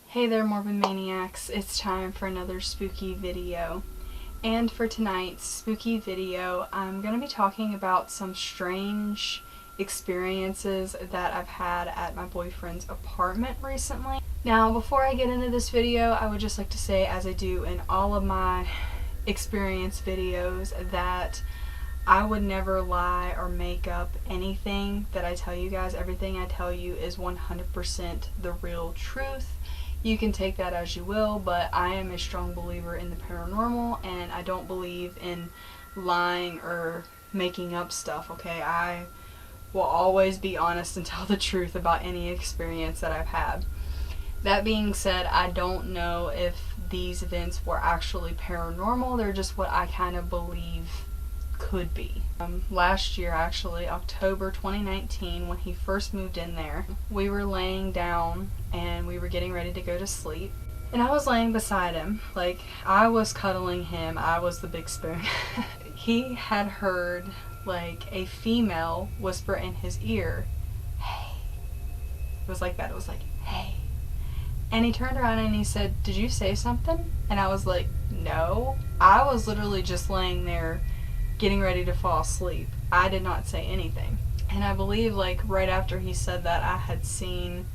Hey there, Morbid Maniacs. It's time for another spooky video. And for tonight's spooky video, I'm going to be talking about some strange experiences that I've had at my boyfriend's apartment recently. Now, before I get into this video, I would just like to say, as I do in all of my experience videos, that I would never lie or make up anything that I tell you guys. Everything I tell you is 100% the real truth. You can take that as you will, but I am a strong believer in the paranormal, and I don't believe in lying or making up stuff, okay? I will always be honest and tell the truth about any experience that I've had. That being said, I don't know if these events were actually paranormal. They're just what I kind of believe could be. Last year, actually, October 2019, when he first moved in there, we were laying down and we were getting ready to go to sleep. And I was laying beside him. Like, I was cuddling him. I was the big spoon. He had heard, like, a female whisper in his ear, "Hey." It was like that. It was like, "Hey." And he turned around and he said, "Did you say something?" And I was like, "No." I was literally just laying there getting ready to fall asleep. I did not say anything. And I believe, like, right after he said that, I had seen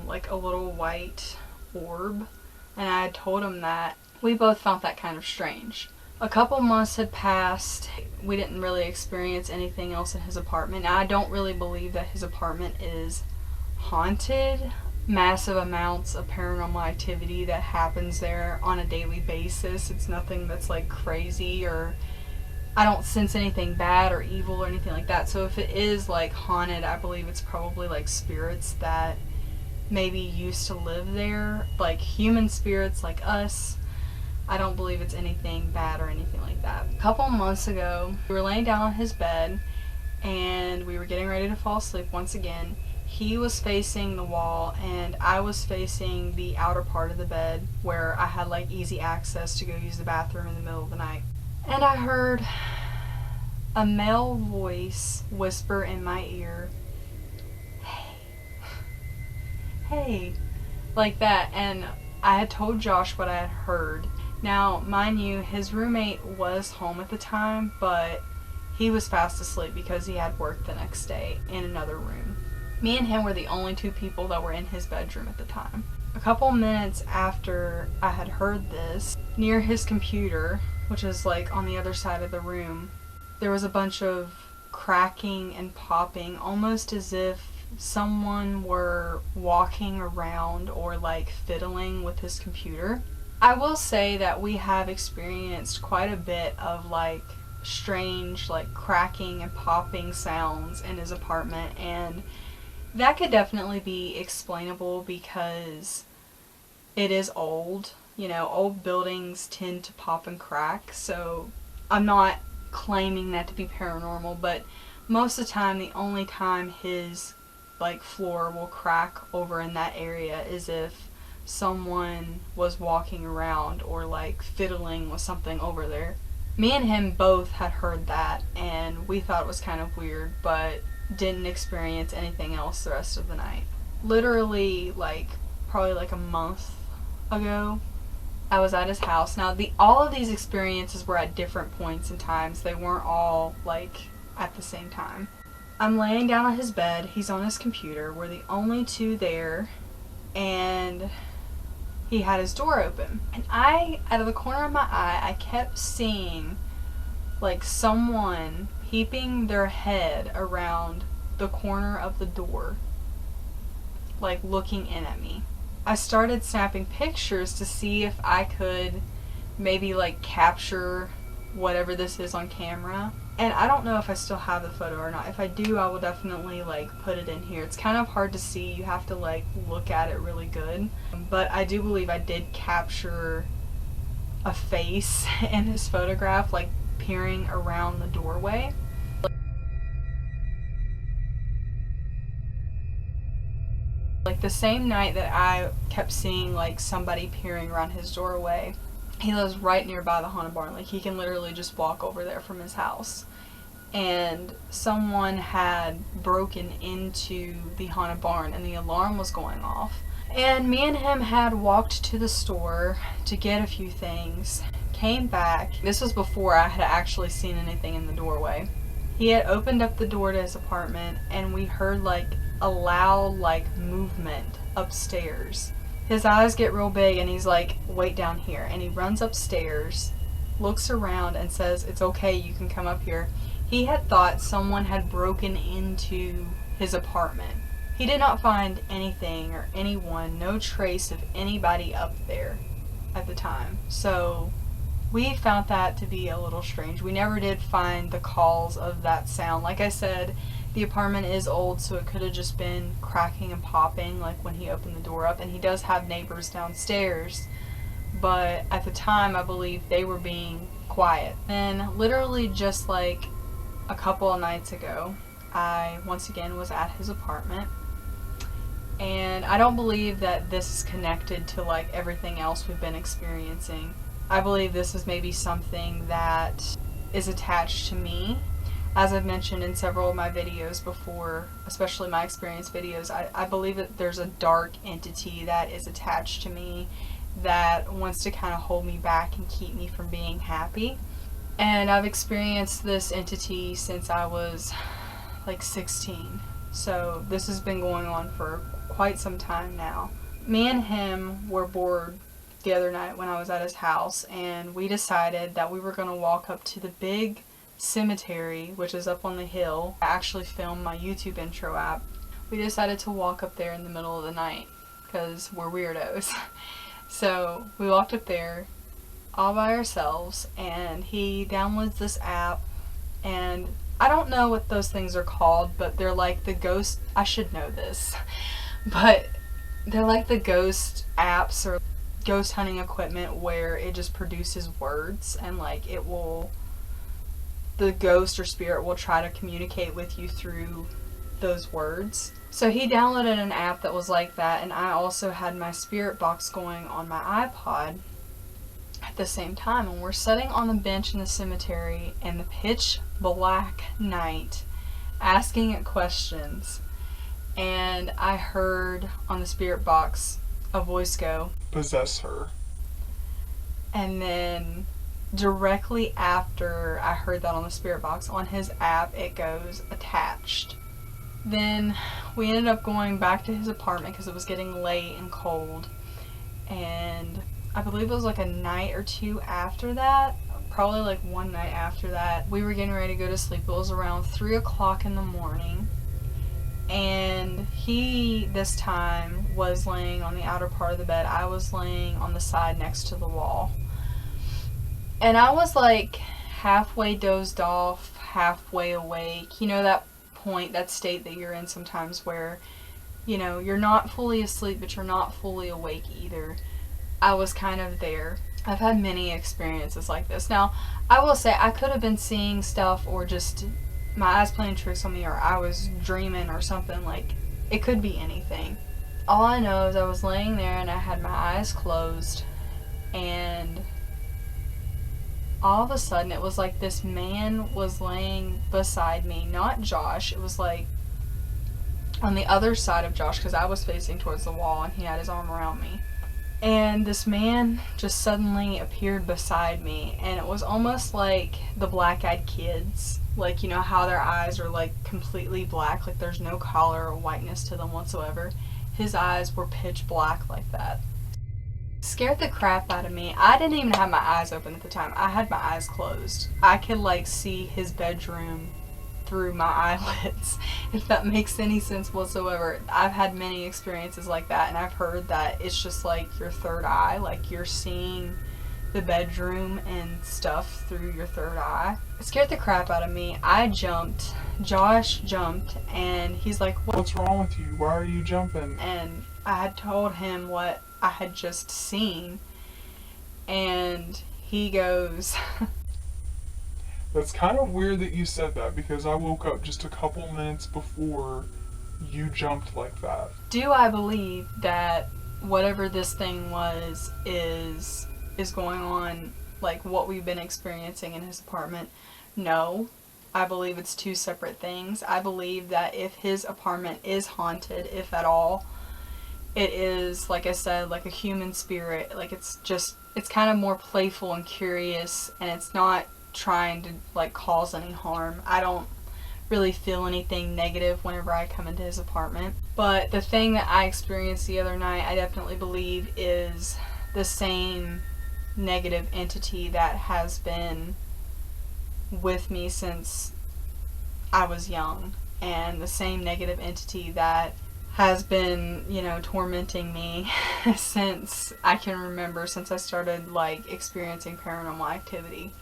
like a little white orb, and I had told him that. We both found that kind of strange. A couple months had passed. We didn't really experience anything else in his apartment. Now, I don't really believe that his apartment is haunted. Massive amounts of paranormal activity that happens there on a daily basis. It's nothing that's like crazy, or I don't sense anything bad or evil or anything like that. So if it is like haunted, I believe it's probably like spirits that maybe used to live there, like human spirits like us. I don't believe it's anything bad or anything like that. A couple months ago, we were laying down on his bed and we were getting ready to fall asleep once again. He was facing the wall and I was facing the outer part of the bed where I had like easy access to go use the bathroom in the middle of the night. And I heard a male voice whisper in my ear, "Hey." Hey. Like that. And I had told Josh what I had heard. Now, mind you, his roommate was home at the time, but he was fast asleep because he had work the next day in another room. Me and him were the only two people that were in his bedroom at the time. A couple minutes after I had heard this, near his computer, which is like on the other side of the room, there was a bunch of cracking and popping, almost as if someone were walking around or like fiddling with his computer. I will say that we have experienced quite a bit of like strange like cracking and popping sounds in his apartment, and that could definitely be explainable because it is old. You know, old buildings tend to pop and crack, so I'm not claiming that to be paranormal, but most of the time, the only time his like floor will crack over in that area is if someone was walking around or like fiddling with something over there. Me and him both had heard that, and we thought it was kind of weird, but didn't experience anything else the rest of the night. Literally, like, probably like a month ago, I was at his house. Now, all of these experiences were at different points in times. They weren't all, like, at the same time. I'm laying down on his bed. He's on his computer. We're the only two there. And he had his door open. And out of the corner of my eye, I kept seeing, like, someone peeping their head around the corner of the door, like, looking in at me. I started snapping pictures to see if I could maybe like capture whatever this is on camera. And I don't know if I still have the photo or not. If I do, I will definitely like put it in here. It's kind of hard to see. You have to like look at it really good. But I do believe I did capture a face in this photograph, like peering around the doorway. Like the same night that I kept seeing like somebody peering around his doorway, he lives right nearby the haunted barn. Like he can literally just walk over there from his house. And someone had broken into the haunted barn and the alarm was going off. And me and him had walked to the store to get a few things, came back. This was before I had actually seen anything in the doorway. He had opened up the door to his apartment and we heard like a loud like movement upstairs. His eyes get real big and he's like, wait down here. And he runs upstairs, looks around and says, it's okay, you can come up here. He had thought someone had broken into his apartment. He did not find anything or anyone, no trace of anybody up there at the time. So we found that to be a little strange. We never did find the cause of that sound. Like I said, the apartment is old, so it could have just been cracking and popping like when he opened the door up. And he does have neighbors downstairs, but at the time I believe they were being quiet. And literally just like a couple of nights ago, I once again was at his apartment. And I don't believe that this is connected to like everything else we've been experiencing. I believe this is maybe something that is attached to me. As I've mentioned in several of my videos before, especially my experience videos, I believe that there's a dark entity that is attached to me that wants to kind of hold me back and keep me from being happy. And I've experienced this entity since I was like 16. So this has been going on for quite some time now. Me and him were bored the other night when I was at his house, and we decided that we were going to walk up to the big cemetery, which is up on the hill. I actually filmed my YouTube intro app. We decided to walk up there in the middle of the night because we're weirdos. So we walked up there all by ourselves, and he downloads this app, and I don't know what those things are called, but they're like the ghost, I should know this, but they're like the ghost apps or ghost hunting equipment where it just produces words, and like the ghost or spirit will try to communicate with you through those words. So he downloaded an app that was like that, and I also had my spirit box going on my iPod at the same time, and we're sitting on the bench in the cemetery in the pitch black night asking it questions, and I heard on the spirit box a voice go, possess her. And then directly after I heard that on the spirit box, on his app it goes attached. Then we ended up going back to his apartment because it was getting late and cold, and I believe it was like a night or two after that, probably like one night after that, we were getting ready to go to sleep. It was around 3 o'clock in the morning, and he this time was laying on the outer part of the bed. I was laying on the side next to the wall, and I was like halfway dozed off, halfway awake. You know that point, that state that you're in sometimes where, you know, you're not fully asleep but you're not fully awake either. I was kind of there. I've had many experiences like this. Now, I will say I could have been seeing stuff or just my eyes playing tricks on me, or I was dreaming or something. Like, it could be anything. All I know is I was laying there and I had my eyes closed, and all of a sudden it was like this man was laying beside me. Not Josh, it was like on the other side of Josh because I was facing towards the wall and he had his arm around me. And this man just suddenly appeared beside me, and it was almost like the black-eyed kids. Like, you know how their eyes are like completely black, like there's no color or whiteness to them whatsoever. His eyes were pitch black like that. Scared the crap out of me. I didn't even have my eyes open at the time. I had my eyes closed. I could like see his bedroom through my eyelids, if that makes any sense whatsoever. I've had many experiences like that, and I've heard that it's just like your third eye, like you're seeing the bedroom and stuff through your third eye. It scared the crap out of me. I jumped. Josh jumped, and he's like, "What's wrong with you? Why are you jumping?" And I had told him what I had just seen, and he goes, "That's kind of weird that you said that, because I woke up just a couple minutes before you jumped like that." Do I believe that whatever this thing was is going on, like what we've been experiencing in his apartment? No. I believe it's two separate things. I believe that if his apartment is haunted, if at all, it is, like I said, like a human spirit. Like it's kind of more playful and curious, and it's not trying to like cause any harm. I don't really feel anything negative whenever I come into his apartment. But the thing that I experienced the other night, I definitely believe is the same negative entity that has been with me since I was young, and the same negative entity that has been, tormenting me since I can remember, since I started like experiencing paranormal activity.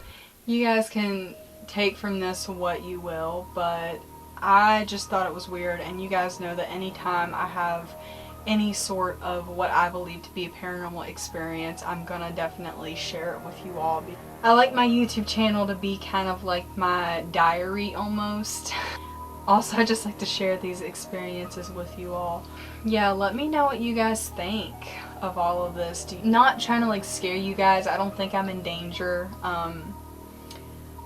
You guys can take from this what you will, but I just thought it was weird, and you guys know that anytime I have any sort of what I believe to be a paranormal experience, I'm gonna definitely share it with you all. I like my YouTube channel to be kind of like my diary almost. Also, I just like to share these experiences with you all. Yeah, let me know what you guys think of all of this. Not trying to like scare you guys. I don't think I'm in danger.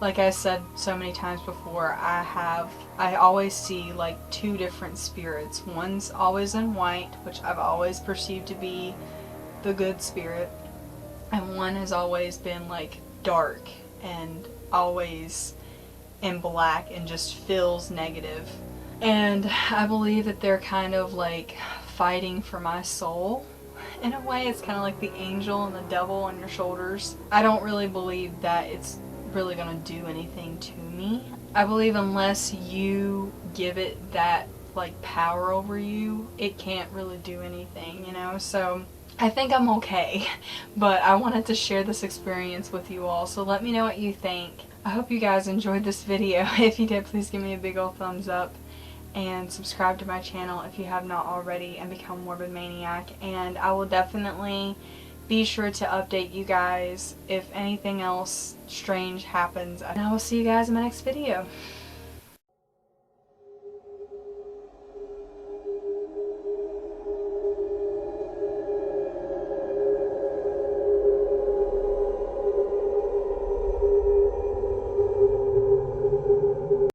Like I said so many times before, I always see like two different spirits. One's always in white, which I've always perceived to be the good spirit, and one has always been like dark and always in black and just feels negative. And I believe that they're kind of like fighting for my soul. In a way, it's kind of like the angel and the devil on your shoulders. I don't really believe that it's really gonna do anything to me. I believe unless you give it that like power over you, it can't really do anything, so I think I'm okay. But I wanted to share this experience with you all, so let me know what you think. I hope you guys enjoyed this video. If you did, please give me a big old thumbs up and subscribe to my channel if you have not already, and become a Morbid Maniac. And I will definitely be sure to update you guys if anything else strange happens. And I will see you guys in my next video.